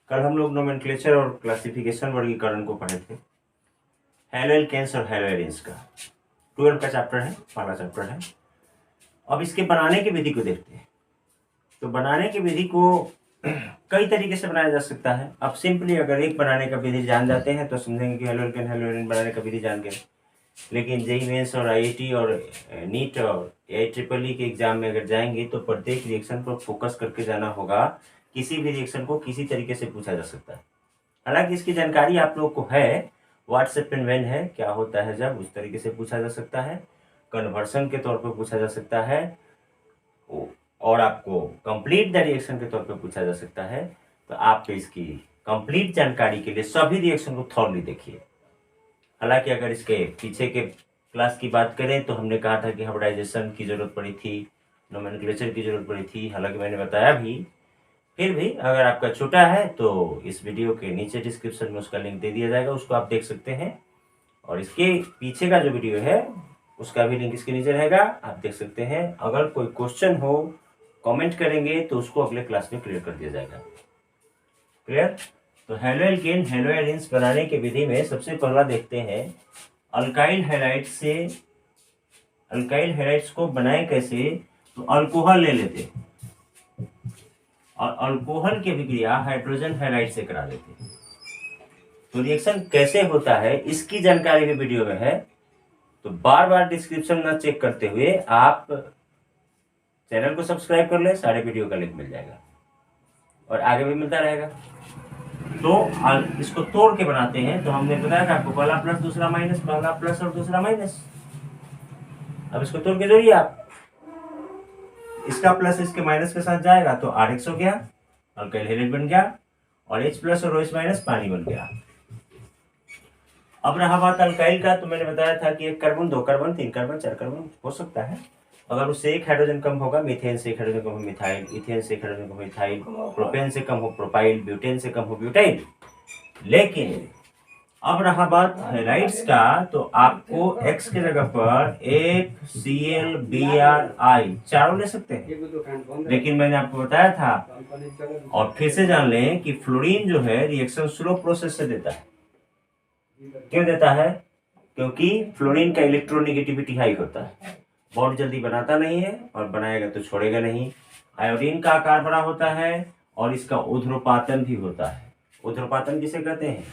कल हम लोग नोमेनक्लेचर और क्लासिफिकेशन वर्गीकरण को पढ़े थे। हैलोएल्केन्स और हैलोएरिन्स का 12 का चैप्टर है, पहला चैप्टर है। अब इसके बनाने की विधि को देखते हैं। तो बनाने की विधि को कई तरीके से बनाया जा सकता है। अब सिंपली अगर एक बनाने का विधि जान जाते हैं तो समझेंगे कि हैलोएल्केन हैलोएरिन बनाने का विधि जान गए। लेकिन जेईई मेंस और आईआईटी और नीट और IEEE के एग्जाम में अगर जाएंगे तो प्रत्येक रिएक्शन पर फोकस करके जाना होगा। किसी भी रिएक्शन को किसी तरीके से पूछा जा सकता है। हालांकि इसकी जानकारी आप लोग को है, व्हाट्सएप इन्वेंट है, क्या होता है जब उस तरीके से पूछा जा सकता है, कन्वर्सन के तौर पर पूछा जा सकता है, और आपको कंप्लीट द रिएक्शन के तौर पर पूछा जा सकता है। तो आप इसकी कंप्लीट जानकारी के लिए सभी रिएक्शन को थॉरली देखिए। हालांकि अगर इसके पीछे के क्लास की बात करें तो हमने कहा था कि हाइब्रिडाइजेशन की जरूरत पड़ी थी, नोमेनक्लेचर की जरूरत पड़ी थी। हालांकि मैंने बताया भी, फिर भी अगर आपका छोटा है तो इस वीडियो के नीचे डिस्क्रिप्शन में उसका लिंक दे दिया जाएगा, उसको आप देख सकते हैं। और इसके पीछे का जो वीडियो है उसका भी लिंक इसके नीचे रहेगा, आप देख सकते हैं। अगर कोई क्वेश्चन हो कमेंट करेंगे तो उसको अगले क्लास में क्लियर कर दिया जाएगा। क्लियर? तो हैलोएल्केन हैलोएरिन्स बनाने की विधि में सबसे पहला देखते हैं अल्काइल हैलाइड्स को बनाए कैसे। तो अल्कोहल ले लेते हैं और अल्कोहल की अभिक्रिया हाइड्रोजन हैलाइड से करा देते हैं। तो रिएक्शन कैसे होता है इसकी जानकारी भी वीडियो में है, तो बार बार डिस्क्रिप्शन ना चेक करते हुए आप चैनल को सब्सक्राइब कर ले, सारे वीडियो का लिंक मिल जाएगा और आगे भी मिलता रहेगा। तो इसको तोड़ के बनाते हैं। तो हमने बताया था आपको पहला प्लस दूसरा माइनस, पहला प्लस और दूसरा माइनस। अब इसको तोड़ के जोड़िए आप, इसका प्लस इसके माइनस के साथ जाएगा तो RX हो गया, अल्काइल हैलाइड बन गया, और H प्लस और OH माइनस पानी बन गया। अब रहा बात अल्काइल का, तो मैंने बताया था कि 1 कार्बन 2 कार्बन 3 कार्बन 4 कार्बन हो सकता है। अगर उससे 1 हाइड्रोजन कम होगा, मीथेन से 1 हाइड्रोजन कम हो मिथाइल, इथेन से 1 हाइड्रोजन कम हो इथाइल, प्रोपेन से कम हो प्रोपाइल, ब्यूटेन से कम हो ब्यूटाइल। लेकिन अब रहा बात हैलाइड्स का, तो आपको X की जगह पर FClBrI चारों ले सकते हैं। लेकिन मैंने आपको बताया था, और फिर से जान लें कि फ्लोरीन जो है रिएक्शन स्लो प्रोसेस से देता है। क्यों देता है? क्योंकि फ्लोरीन का इलेक्ट्रोनेगेटिविटी हाई होता है, बहुत जल्दी बनाता नहीं है, और बनाएगा तो छोड़ेगा नहीं। आयोडीन का आकार बड़ा होता है और इसका ऊर्ध्वपातन भी होता है। ऊर्ध्वपातन किसे कहते हैं?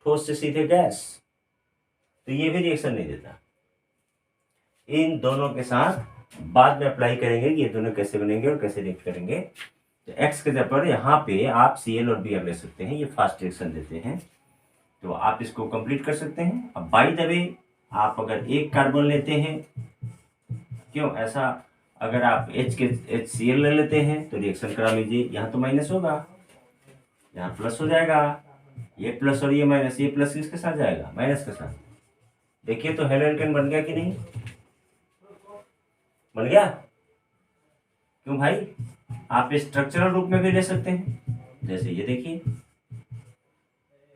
ठोस से सीधे गैस। तो ये भी रिएक्शन नहीं देता। इन दोनों के साथ बाद में अप्लाई करेंगे कि ये दोनों कैसे बनेंगे और कैसे रिएक्ट करेंगे। तो X के जगह पर यहाँ पे आप Cl और Br ले सकते हैं, ये फास्ट रिएक्शन देते हैं, तो आप इसको कंप्लीट कर सकते हैं। अब बाय द वे, आप अगर 1 कार्बन लेते हैं, क्यों ऐसा, अगर आप HCl ले लेते हैं तो रिएक्शन करा लीजिए। यहाँ तो माइनस होगा, यहाँ प्लस हो जाएगा, ये प्लस और ये माइनस, ये प्लस किसके साथ जाएगा? माइनस के साथ। देखिए तो हैलोएल्केन बन गया कि नहीं? बन गया। क्यों भाई? आप स्ट्रक्चरल रूप में भी ले सकते हैं, जैसे ये देखिए,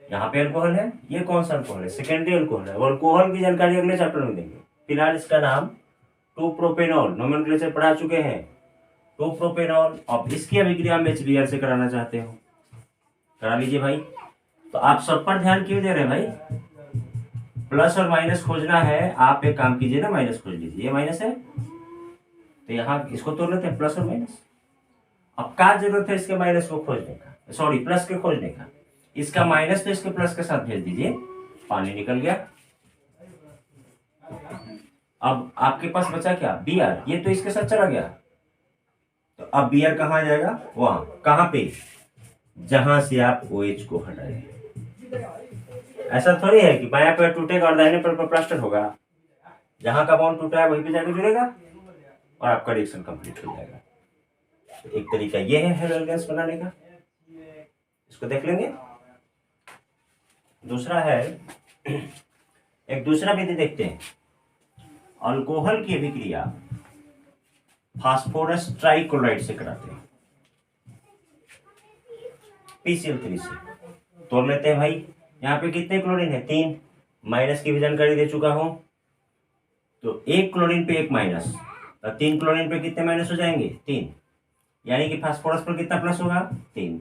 यहाँ पे अल्कोहल है, ये कौन सा अल्कोहल है? सेकेंडरी अल्कोहल है। और अल्कोहल की जानकारी अगले चैप्टर में देंगे। फिलहाल इसका नाम 2-प्रोपेनॉल, नोमेनक्लेचर पढ़ा चुके हैं 2-प्रोपेनॉल। अब इसकी अभिक्रिया में HBr से कराना चाहते हो, करा लीजिए भाई। तो आप सब पर ध्यान क्यों दे रहे हैं भाई? प्लस और माइनस खोजना है, आप एक काम कीजिए ना, माइनस खोज लीजिए। ये माइनस है तो यहाँ इसको तोड़ लेते हैं, प्लस और माइनस। अब क्या जरूरत है इसके माइनस को खोजने का, सॉरी प्लस के खोजने का? इसका माइनस तो इसके प्लस के साथ भेज दीजिए, पानी निकल गया। अब आपके पास बचा क्या? Br, ये तो इसके साथ चला गया। तो अब Br कहाँ जाएगा? वहां, कहाँ पे? जहां से आप OH को हटाए। ऐसा थोड़ी है कि बायां पैर टूटेगा और दाहिने पैर पर प्लास्टर होगा। जहां का बॉन्ड टूटा है वहीं पे जाके जुड़ेगा और आपका रिएक्शन कंप्लीट हो जाएगा। तो एक तरीका ये है हैलोएल्केन्स बनाने का, इसको देख लेंगे। दूसरा है, एक दूसरा विधि देखते हैं। अल्कोहल की अभिक्रिया फास्फोरस ट्राइक्लोराइड से कराते हैं, PCl3 से। तोड़ लेते हैं भाई। यहाँ पे कितने क्लोरीन है? 3। माइनस की भी जानकारी दे चुका हूं। तो 1 क्लोरीन पे 1 माइनस, तो 3 क्लोरीन पे कितने माइनस हो जाएंगे? 3। यानी कि फास्फोरस पर कितना प्लस होगा? 3।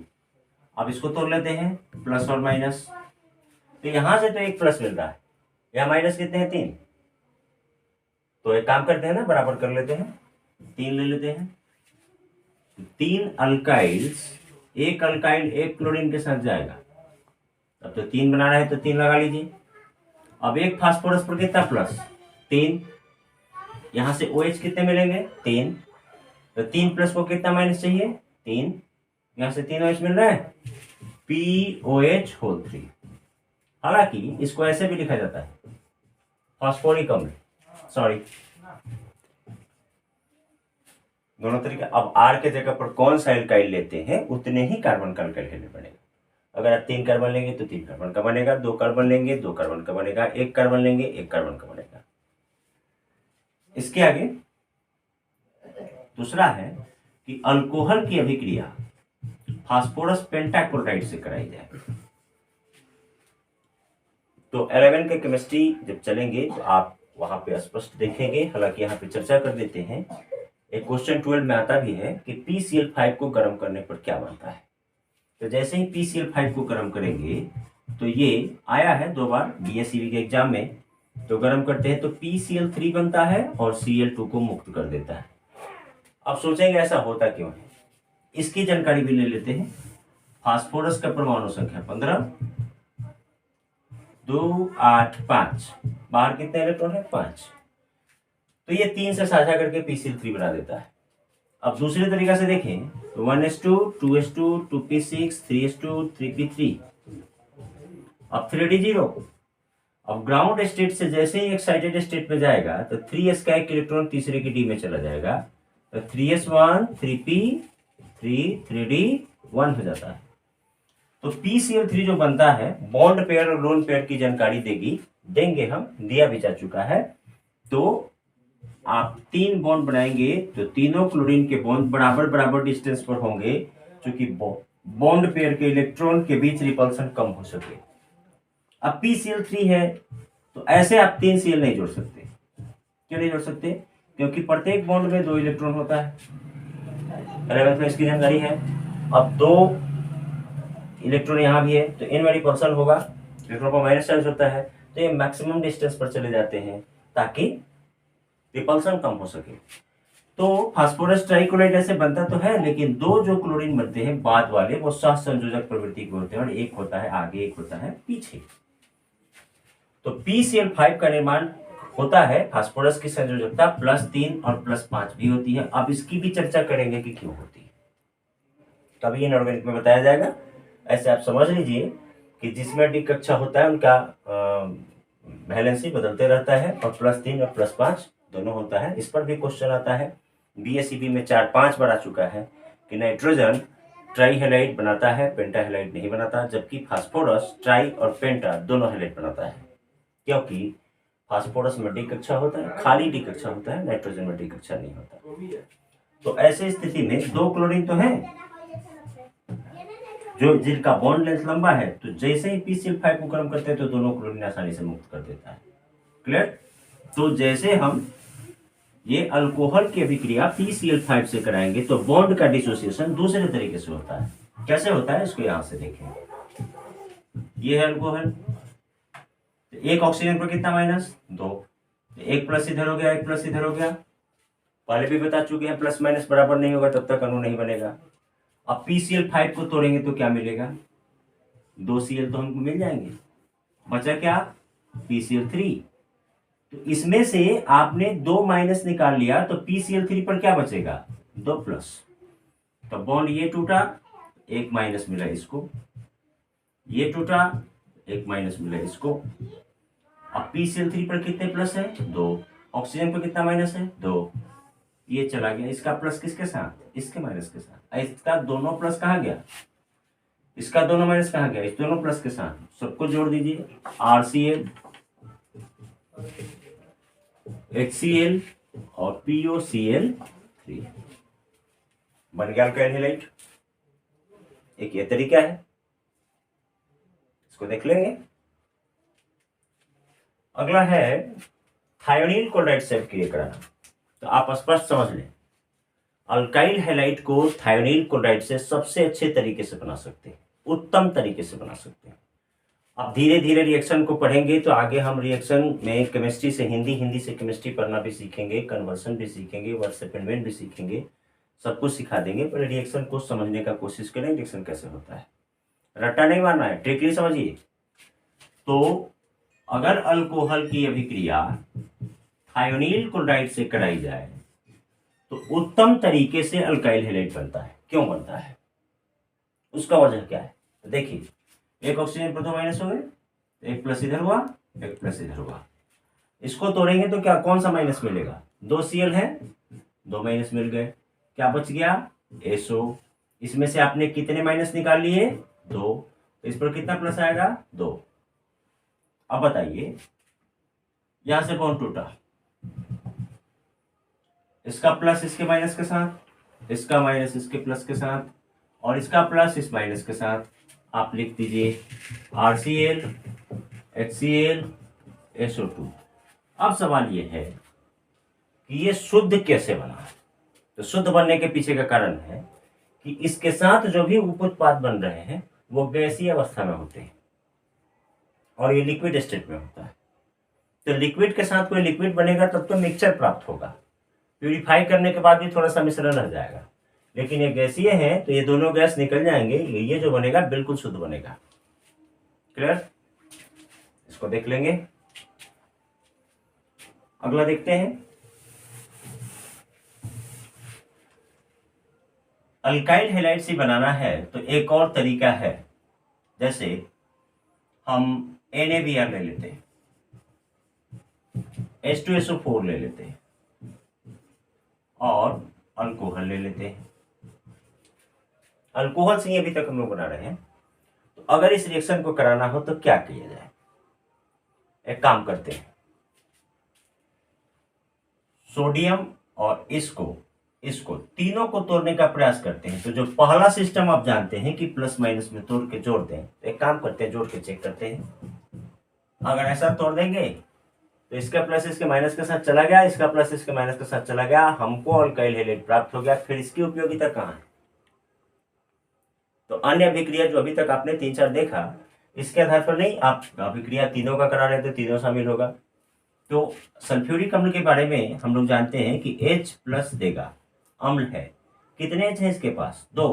अब इसको तोड़ लेते हैं, प्लस और माइनस। तो यहां से तो एक प्लस मिल रहा है, यहाँ माइनस कितने हैं 3। तो एक काम करते हैं ना, बराबर कर लेते हैं, 3 ले लेते हैं। 3 अल्काइल्स, एक अल्काइल एक क्लोरीन के साथ जाएगा, अब तो 3 बनाना है तो 3 लगा लीजिए। अब एक फास्फोरस पर कितना प्लस 3, यहां से OH कितने मिलेंगे 3, तो 3 प्लस को कितना माइनस चाहिए 3, यहां से 3 OH मिल रहा है POH होल 3। हालांकि इसको ऐसे भी लिखा जाता है फास्फोरिक अम्ल, सॉरी दोनों तरीके। अब R के जगह पर कौन सा एल्काइल लेते हैं उतने ही कार्बन का एल्काइल लेना पड़ेगा। अगर आप 3 कार्बन लेंगे तो 3 कार्बन का बनेगा, 2 कार्बन लेंगे 2 कार्बन का बनेगा, 1 कार्बन लेंगे 1 कार्बन का बनेगा। इसके आगे दूसरा है कि अल्कोहल की अभिक्रिया फास्फोरस पेंटाक्लोराइड से कराई जाए। तो 11 के केमिस्ट्री जब चलेंगे तो आप वहां पे स्पष्ट देखेंगे, हालांकि यहाँ पे चर्चा कर देते हैं। एक क्वेश्चन 12 में आता भी है कि PCl5 को गर्म करने पर क्या बनता है। तो जैसे ही PCl5 को गर्म करेंगे तो ये आया है 2 बार BSCB के एग्जाम में, तो गर्म करते हैं तो PCl3 बनता है और Cl2 को मुक्त कर देता है। अब सोचेंगे ऐसा होता क्यों है, इसकी जानकारी भी ले लेते हैं। फास्फोरस का परमाणु संख्या 15, 2, 8, 5, बाहर कितने इलेक्ट्रॉन है 5, तो ये 3 से साझा करके PCl3 बना देता है। अब दूसरे तरीका से देखें तो 1s2, 2s2, 2p6, 3s2, 3p3, अब 3d0। अब ग्राउंड स्टेट से जैसे ही एक्साइटेड स्टेट में जाएगा तो 3s का एक इलेक्ट्रॉन तीसरे की डी में चला जाएगा, तो 3s1, 3p3, 3d1 हो जाता है। तो PCl3 जो बनता है बॉन्ड पेयर और लोन पेयर की जानकारी देंगे हम, दिया भी जा चुका है। तो आप 3 बॉन्ड बनाएंगे तो तीनों क्लोरीन के बॉन्ड बराबर बराबर डिस्टेंस पर होंगे, क्योंकि बॉन्ड पेयर के इलेक्ट्रॉन के बीच रिपल्सन कम हो सके। अब PCl3 है तो ऐसे आप 3 Cl नहीं जोड़ सकते। क्यों नहीं जोड़ सकते, क्योंकि प्रत्येक बॉन्ड में 2 इलेक्ट्रॉन होता है। 11th में इसकी जानकारी है। अब 2 इलेक्ट्रॉन यहाँ भी है तो इनमें रिपल्सन होगा, इलेक्ट्रॉन का माइनस चार्ज होता है, तो ये मैक्सिमम डिस्टेंस पर चले जाते हैं ताकि रिपल्सन कम हो सके। तो फास्फोरस ट्राइक्लोराइड ऐसे बनता तो है, लेकिन 2 जो क्लोरीन बनते हैं बाद वाले वो सह संयोजक प्रवृत्ति के होते हैं, और एक होता है आगे एक होता है पीछे। तो PCl5 का निर्माण होता है, फास्फोरस की संयोजकता +3 और +5 भी होती है। अब इसकी भी चर्चा करेंगे कि क्यों होती है, तभी इनऑर्गेनिक में बताया जाएगा। ऐसे आप समझ लीजिए कि जिसमें डी कक्षा होता है उनका वैलेंसी बदलते रहता है, और +3 और +5 दोनों होता है। इस पर भी क्वेश्चन आता है, BSCB में 4-5 बार आ चुका है कि नाइट्रोजन ट्राई हेलाइड बनाता है, पेंटा हेलाइड नहीं बनाता, जबकि फास्फोरस ट्राई और पेंटा दोनों हेलाइड बनाता है, क्योंकि फास्फोरस में डी कक्षा होता है, खाली डी कक्षा होता है, नाइट्रोजन में डी कक्षा नहीं होता। तो ऐसे स्थिति में 2 क्लोरीन तो है जो जिनका बॉन्ड लेंथ लंबा है, तो जैसे ही PCl5 को गर्म करते हैं तो दोनों क्लोरीन आसानी से मुक्त कर देता है। क्लियर। तो जैसे हम ये अल्कोहल की अभिक्रिया PCl5 से कराएंगे तो बॉन्ड का डिसोसिएशन दूसरे तरीके से होता है। कैसे होता है इसको यहां से देखें। ये है अल्कोहल, एक ऑक्सीजन पर कितना माइनस 2, एक प्लस इधर हो गया, एक प्लस इधर हो गया। पहले भी बता चुके हैं प्लस माइनस बराबर नहीं होगा तब तक अणु नहीं बनेगा। अब PCl5 को तोड़ेंगे तो क्या मिलेगा, 2 Cl तो हमको मिल जाएंगे, बचा क्या PCl3। तो इसमें से आपने 2 माइनस निकाल लिया तो PCl3 पर क्या बचेगा 2 प्लस। तो बॉन्ड ये टूटा, 1 माइनस मिला इसको, ये टूटा, 1 माइनस मिला इसको। अब PCl3 पर कितने प्लस है 2, ऑक्सीजन पर कितना माइनस है 2, ये चला गया। इसका प्लस किसके साथ, इसके माइनस के साथ। इसका दोनों प्लस कहाँ गया, इसका दोनों माइनस कहाँ गया, इस दोनों प्लस के साथ। सबको जोड़ दीजिए, RCl, HCl और POCl3 बन गया अल्काइल हैलाइड। एक ये तरीका है, इसको देख लेंगे। अगला है थायोनील क्लोराइड से अभिक्रिया कराना। तो आप स्पष्ट समझ लें, अल्काइल हैलाइड को थायोनील क्लोराइड से सबसे अच्छे तरीके से बना सकते हैं। उत्तम तरीके से बना सकते हैं। अब धीरे धीरे रिएक्शन को पढ़ेंगे तो आगे हम रिएक्शन में केमिस्ट्री से हिंदी, हिंदी से केमिस्ट्री पढ़ना भी सीखेंगे, कन्वर्सन भी सीखेंगे, वर्ड सेपरेटमेंट भी सीखेंगे, सब कुछ सिखा देंगे। पहले रिएक्शन को समझने का कोशिश करें, रिएक्शन कैसे होता है, रट्टा नहीं मारना है, ट्रिकली समझिए। तो अगर अल्कोहल की अभिक्रिया थायोनील क्लोराइड से कराई जाए तो उत्तम तरीके से अल्काइल हैलाइड बनता है। क्यों बनता है, उसका वजह क्या है? तो देखिए, एक ऑक्सीजन पर 2 माइनस हो गए, एक प्लस इधर हुआ, एक प्लस इधर हुआ। इसको तोड़ेंगे तो क्या कौन सा माइनस मिलेगा? 2 Cl है, 2 माइनस मिल गए। क्या बच गया? SO। इसमें से आपने कितने माइनस निकाल लिए? 2। तो इस पर कितना प्लस आएगा? 2। अब बताइए, यहां से बॉन्ड टूटा, इसका प्लस इसके माइनस के साथ, इसका माइनस इसके प्लस के साथ, और इसका प्लस इस माइनस के साथ। आप लिख दीजिए RCl HCl SO2। अब सवाल ये है कि ये शुद्ध कैसे बना? तो शुद्ध बनने के पीछे का कारण है कि इसके साथ जो भी उप उत्पाद बन रहे हैं वो गैसीय अवस्था में होते हैं और ये लिक्विड स्टेट में होता है। तो लिक्विड के साथ कोई लिक्विड बनेगा तब तो मिक्सचर प्राप्त होगा। प्यूरिफाई करने के बाद भी थोड़ा सा मिश्रण रह जाएगा, लेकिन ये गैसीय है तो ये दोनों गैस निकल जाएंगे, ये जो बनेगा बिल्कुल शुद्ध बनेगा। क्लियर? इसको देख लेंगे। अगला देखते हैं, अल्काइल हैलाइड से बनाना है तो एक और तरीका है। जैसे हम NaBr ले लेते हैं, H2SO4 ले लेते हैं और अल्कोहल ले लेते हैं। अल्कोहल से ही अभी तक हम लोग बना रहे हैं। तो अगर इस रिएक्शन को कराना हो तो क्या किया जाए? एक काम करते हैं, सोडियम और इसको तीनों को तोड़ने का प्रयास करते हैं। तो जो पहला सिस्टम आप जानते हैं कि प्लस माइनस में तोड़ के जोड़ दें, तो एक काम करते हैं, जोड़ के चेक करते हैं। अगर ऐसा तोड़ देंगे तो इसका प्लस इसके माइनस के साथ चला गया, इसका प्लस इसके माइनस के साथ चला गया, हमको अल्काइल हैलाइड प्राप्त हो गया। फिर इसकी उपयोगिता कहाँ है? तो अन्य अभिक्रिया जो अभी तक आपने 3-4 देखा, इसके आधार पर नहीं, आप अभिक्रिया तीनों का करा रहे थे, तीनों शामिल होगा। तो सल्फ्यूरिक अम्ल के बारे में हम लोग जानते हैं कि H+ देगा, अम्ल है। कितने H है इसके पास? 2।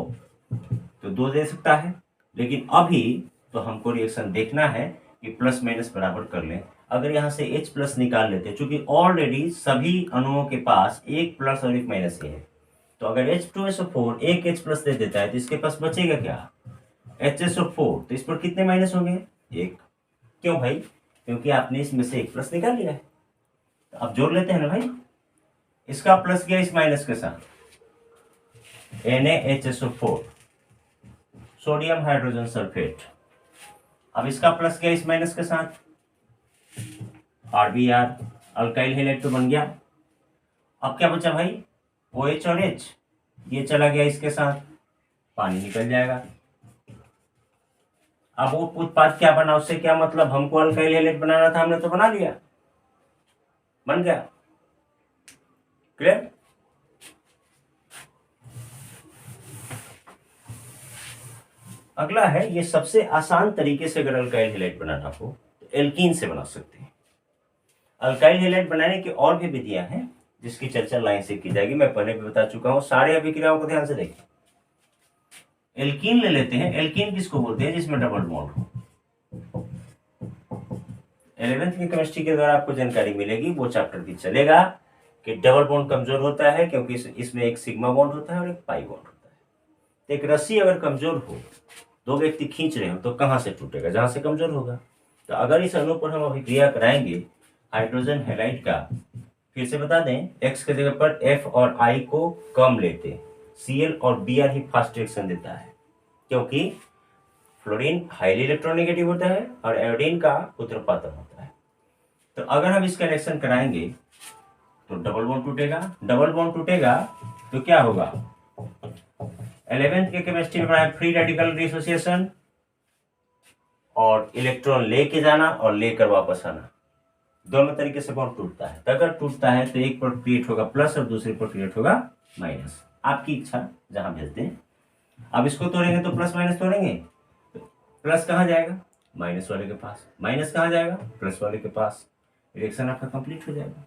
तो 2 दे सकता है, लेकिन अभी तो हमको रिएक्शन देखना है कि प्लस माइनस बराबर कर लें। अगर यहाँ से H+ निकाल लेते, चूंकि ऑलरेडी सभी अणुओं के पास एक प्लस और एक माइनस ही है, तो अगर H2SO4 एक H+ दे देता है तो इसके पास बचेगा क्या? HSO4। तो इस पर कितने माइनस होंगे? 1। क्यों भाई? क्योंकि आपने इसमें से एक प्लस निकाल लिया है। तो अब जोड़ लेते हैं ना भाई, इसका प्लस गया इस माइनस के साथ, NaHSO4 सोडियम हाइड्रोजन सल्फेट। अब इसका प्लस गया इस माइनस के साथ, RBr अल्काइल हैलाइड तो बन गया। अब क्या बचा भाई? OH और H, ये चला गया इसके साथ, पानी निकल जाएगा। अब वो उत्पाद क्या बना, उससे क्या मतलब? हमको अल्काइल हैलाइड बनाना था, हमने तो बना लिया, बन गया। क्लियर? अगला है, ये सबसे आसान तरीके से अगर अल्काइल हैलाइड बनाना हो तो एल्कीन से बना सकते हैं। अल्काइल हैलाइड बनाने की और भी विधियां हैं जिसकी चर्चा लाइन से की जाएगी, मैं पहले भी बता चुका हूं। सारे अभिक्रियाओं को ध्यान से देखें। एल्कीन ले लेते हैं। एल्कीन किसको बोलते हैं? जिसमें डबल बॉन्ड हो। 11th की केमिस्ट्री के द्वारा आपको जानकारी मिलेगी, वो चैप्टर भी चलेगा कि डबल बॉन्ड कमजोर होता है क्योंकि इसमें एक सिग्मा बॉन्ड होता है और एक पाई बॉन्ड होता है। तो एक रस्सी अगर कमजोर हो, 2 व्यक्ति खींच रहे हो, तो कहां से टूटेगा? जहां से कमजोर होगा। तो अगर इस अणु पर हम अभिक्रिया कराएंगे हाइड्रोजन हैलाइड का, फिर से बता दें, X के जगह पर F और I को कम लेते, Cl और Br ही फास्ट रिएक्शन देता है, क्योंकि फ्लोरीन हाईली इलेक्ट्रोनेगेटिव होता है और आयोडीन का उत्तरपातन होता है। तो अगर हम इसका रिएक्शन कराएंगे तो डबल बॉन्ड टूटेगा। डबल बॉन्ड टूटेगा तो क्या होगा? 11th के केमिस्ट्री में पढ़ा है फ्री रेडिकल डिसोसिएशन, और इलेक्ट्रॉन लेके जाना और लेकर वापस आना, दोनों तरीके से बॉन्ड टूटता है। तो अगर टूटता है तो एक पर क्रिएट होगा प्लस और दूसरे पर क्रिएट होगा माइनस, आपकी इच्छा जहां भेजते हैं। अब इसको तोड़ेंगे तो प्लस माइनस तोड़ेंगे, प्लस कहाँ जाएगा, माइनस वाले के पास, माइनस कहाँ जाएगा, प्लस वाले के पास, रिएक्शन आपका कंप्लीट हो जाएगा।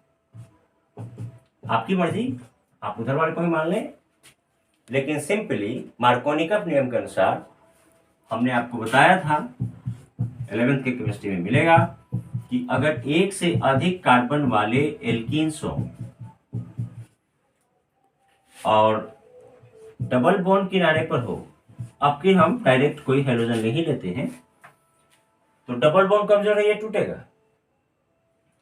आपकी मर्जी, आप उधर वाले को ही मान लें, लेकिन सिंपली मार्कोनिकफ नियम के अनुसार हमने आपको बताया था 11th के केमिस्ट्री में मिलेगा कि अगर एक से अधिक कार्बन वाले एल्कीन्स हो और डबल बॉन्ड किनारे पर हो, अब कि हम डायरेक्ट कोई हेलोजन नहीं लेते हैं, तो डबल बॉन्ड कमजोर है, ये टूटेगा,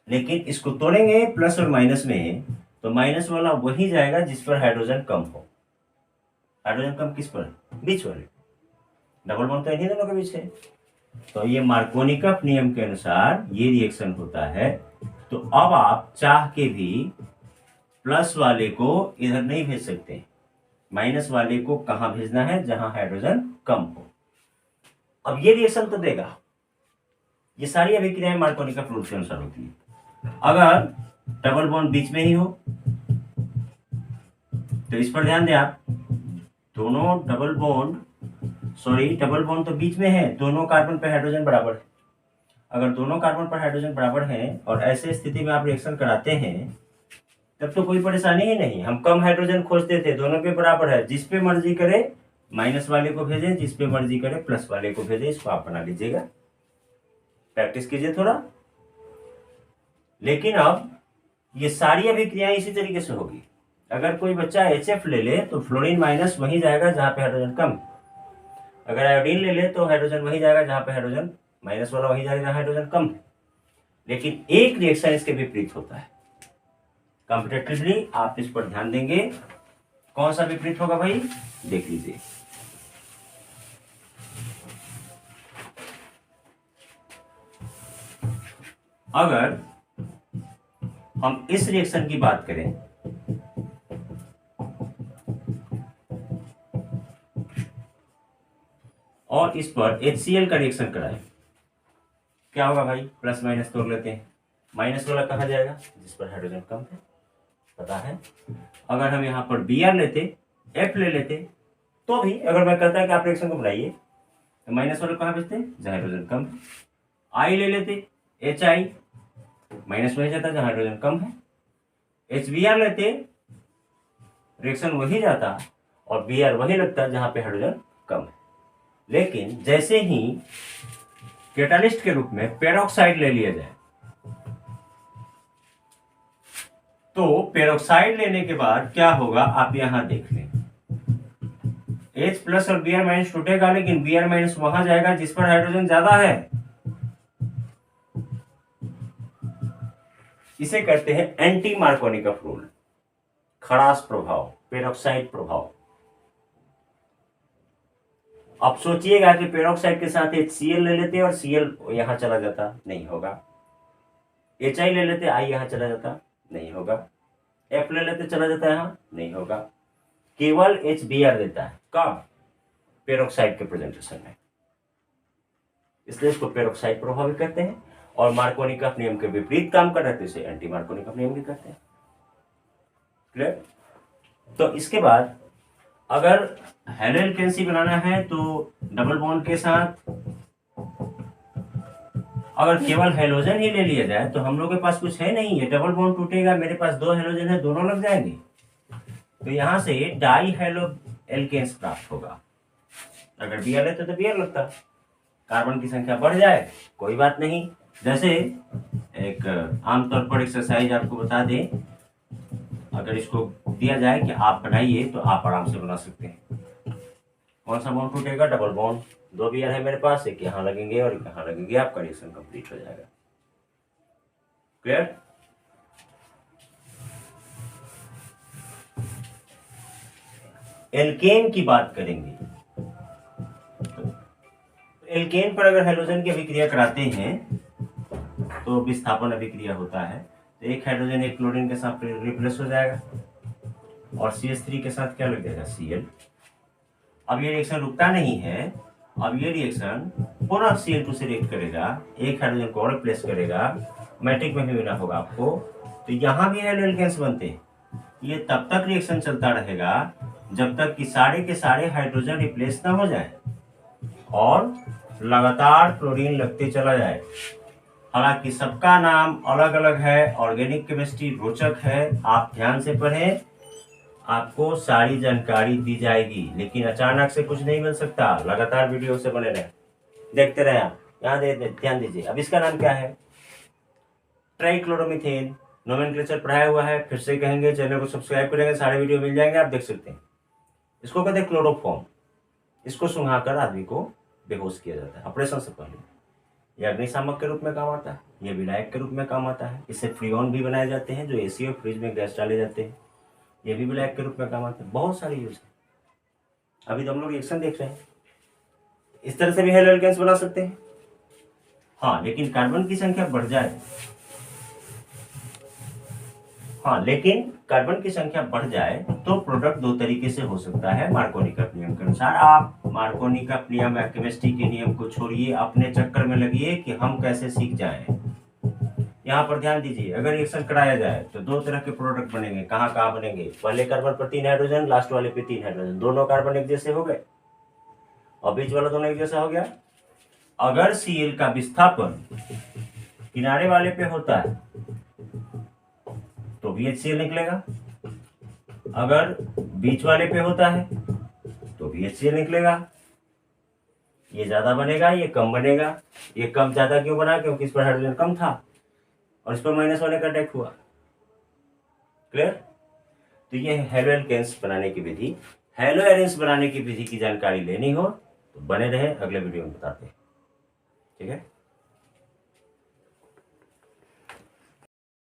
लेकिन इसको तोड़ेंगे प्लस और माइनस में, तो माइनस वाला वही जाएगा जिस पर हाइड्रोजन कम हो। हाइड्रोजन कम किस पर, बीच वाले, डबल बॉन्ड तो इन्हीं दोनों के बीच है। तो ये मार्कोनिकफ नियम के अनुसार ये रिएक्शन होता है। तो अब आप चाह के भी प्लस वाले को इधर नहीं भेज सकते, माइनस वाले को कहां भेजना है, जहां हाइड्रोजन कम हो। अब ये रिएक्शन तो देगा, ये सारी अभिक्रियाएं मार्कोनिकफ रूल के अनुसार होती है। अगर डबल बॉन्ड बीच में ही हो तो इस पर ध्यान दें आप, दोनों डबल बॉन्ड तो बीच में है, दोनों कार्बन पर हाइड्रोजन बराबर है। अगर दोनों कार्बन पर हाइड्रोजन बराबर है और ऐसे स्थिति में आप रिएक्शन कराते हैं, तब तो कोई परेशानी ही नहीं। हम कम हाइड्रोजन खोजते थे, दोनों पे बराबर है, जिस पे मर्जी करे माइनस वाले को भेजें, जिस पे मर्जी करे प्लस वाले को भेजें। इसको आप बना लीजिएगा, प्रैक्टिस कीजिए थोड़ा। लेकिन अब ये सारी अभिक्रियाएं इसी तरीके से होगी। अगर कोई बच्चा HF ले ले तो फ्लोरीन माइनस वहीं जाएगा जहां पे हाइड्रोजन कम, अगर आयोडीन ले ले तो हाइड्रोजन वहीं जाएगा जहां पे हाइड्रोजन, माइनस वाला वहीं जाएगा जहां हाइड्रोजन कम है। लेकिन एक रिएक्शन इसके विपरीत होता है। कॉम्पिटेटिवली आप इस पर ध्यान देंगे, कौन सा विपरीत होगा भाई, देख लीजिए। अगर हम इस रिएक्शन की बात करें, और इस पर HCl का रिएक्शन कराएं, क्या होगा भाई, प्लस माइनस तोड़ लेते हैं, माइनस वाला कहाँ जाएगा, जिस पर हाइड्रोजन कम है, पता है। अगर हम यहाँ पर Br लेते, F ले लेते, तो भी अगर मैं कहता है कि आप रिएक्शन को बनाइए, तो माइनस वाले कहाँ भेजते, जहाँ हाइड्रोजन कम है। I ले लेते, HI, माइनस वही जाता जहाँ हाइड्रोजन कम है। HBr लेते, रिएक्शन वही जाता और Br वही लगता जहाँ पे हाइड्रोजन कम है। लेकिन जैसे ही कैटालिस्ट के रूप में पेरोक्साइड ले लिया जाए, तो पेरोक्साइड लेने के बाद क्या होगा आप यहां देख लें, H प्लस और Br माइनस टूटेगा, लेकिन Br माइनस वहां जाएगा जिस पर हाइड्रोजन ज्यादा है। इसे कहते हैं एंटी मार्कोनिकफ रूल, खड़ास प्रभाव, पेरोक्साइड प्रभाव। अब सोचिएगा कि पेरोक्साइड के साथ HCl ले लेते और Cl यहां चला जाता, नहीं होगा। HI ले लेते, I यहां चला जाता, नहीं होगा। F ले लेते, चला जाता है यहां, नहीं होगा। केवल HBr देता है, कब, पेरोक्साइड के प्रेजेंटेशन में। इसलिए इसको पेरोक्साइड प्रभाव भी कहते हैं, और मार्कोनिकफ नियम के विपरीत काम कर रहे थे, इसे एंटी मार्कोनिकफ नियम भी कहते हैं। क्लियर। तो इसके बाद अगर हेलोएल्केन्सी बनाना है तो डबल बॉन्ड के साथ अगर केवल हेलोजन ही ले लिया जाए, तो हम लोग के पास कुछ है नहीं है, डबल बॉन्ड टूटेगा, मेरे पास 2 हेलोजन है, दोनों लग जाएंगे, तो यहां से डाई हेलोएल्केन्स प्राप्त होगा। अगर Br लेते तो Br लगता, कार्बन की संख्या बढ़ जाए, कोई बात नहीं। जैसे एक आमतौर पर एक्सरसाइज आपको बता दें, अगर इसको दिया जाए कि आप बनाइए तो आप आराम से बना सकते हैं। कौन सा बॉन्ड टूटेगा, डबल बॉन्ड, 2 Br है मेरे पास, एक यहाँ लगेंगे और एक यहाँ लगेंगे, आपका रिएक्शन कंप्लीट हो जाएगा। क्लियर। एल्केन की बात करेंगे, एल्केन पर अगर हेलोजन की अभिक्रिया कराते हैं तो विस्थापन अभिक्रिया होता है, तो एक हाइड्रोजन एक क्लोरीन के साथ रिप्लेस हो जाएगा और CH3 के साथ क्या लग जाएगा, Cl। अब ये रिएक्शन रुकता नहीं है, अब ये रिएक्शन पुनः Cl2 से रिएक्ट करेगा, एक हाइड्रोजन को और रिप्लेस करेगा, मैट्रिक में भी मिला होगा आपको, तो यहां भी हेलोएल्केन्स बनते हैं। ये तब तक रिएक्शन चलता रहेगा जब तक कि सारे के सारे हाइड्रोजन रिप्लेस ना हो जाए और लगातार क्लोरीन लगते चला जाए। हालांकि सबका नाम अलग अलग है, ऑर्गेनिक केमिस्ट्री रोचक है, आप ध्यान से पढ़ें, आपको सारी जानकारी दी जाएगी, लेकिन अचानक से कुछ नहीं मिल सकता। लगातार वीडियो से बने रहे, देखते रहे आप। यहाँ ध्यान दीजिए। अब इसका नाम क्या है? ट्राइक्लोरोमीथेन। नोमेनक्लेचर पढ़ाया हुआ है, फिर से कहेंगे, चैनल को सब्सक्राइब करेंगे, सारे वीडियो मिल जाएंगे, आप देख सकते हैं। इसको कहते हैं क्लोरोफॉर्म। इसको सुंघाकर आदमी को बेहोश किया जाता है ऑपरेशन से पहले। यह अग्निशामक के रूप में काम आता है, यह विलायक के रूप में काम आता है। इससे फ्रीऑन भी बनाए जाते हैं, जो एसी और फ्रिज में गैस डाले जाते हैं, ये भी विलायक के रूप में काम आते हैं। बहुत सारे यूज है। अभी तो हम लोग रिएक्शन देख रहे हैं। इस तरह से भी हेलो एल्केन्स बना सकते हैं। हाँ, लेकिन कार्बन की संख्या बढ़ जाए, तो प्रोडक्ट दो तरीके से हो सकता है मार्कोनी का नियम के अनुसार। आप मार्कोनी का नियम या केमिस्ट्री के नियम को छोड़िए, अपने चक्कर में लगिए कि हम कैसे सीख जाएं। यहाँ पर ध्यान दीजिए, अगर रिएक्शन कराया जाए तो दो तरह के प्रोडक्ट बनेंगे। कहाँ बनेंगे? पहले कार्बन पर 3 हाइड्रोजन, लास्ट वाले पे 3 हाइड्रोजन, दोनों कार्बन एक जैसे हो गए और बीच वाला दोनों एक जैसा हो गया। अगर Cl का विस्थापन किनारे वाले पे होता है तो भी HCl निकलेगा, अगर बीच वाले पे होता है तो भी HCl निकलेगा। ये ज्यादा बनेगा, ये कम बनेगा। ये कम ज्यादा क्यों बना? क्योंकि इस पर हाइड्रोजन कम था और इस पर -1 का अटैक हुआ। क्लियर? तो ये हेलो एल्केन्स बनाने की विधि। हेलो एरेंस बनाने की विधि की जानकारी लेनी हो तो बने रहे, अगले वीडियो में बताते हैं। ठीक है।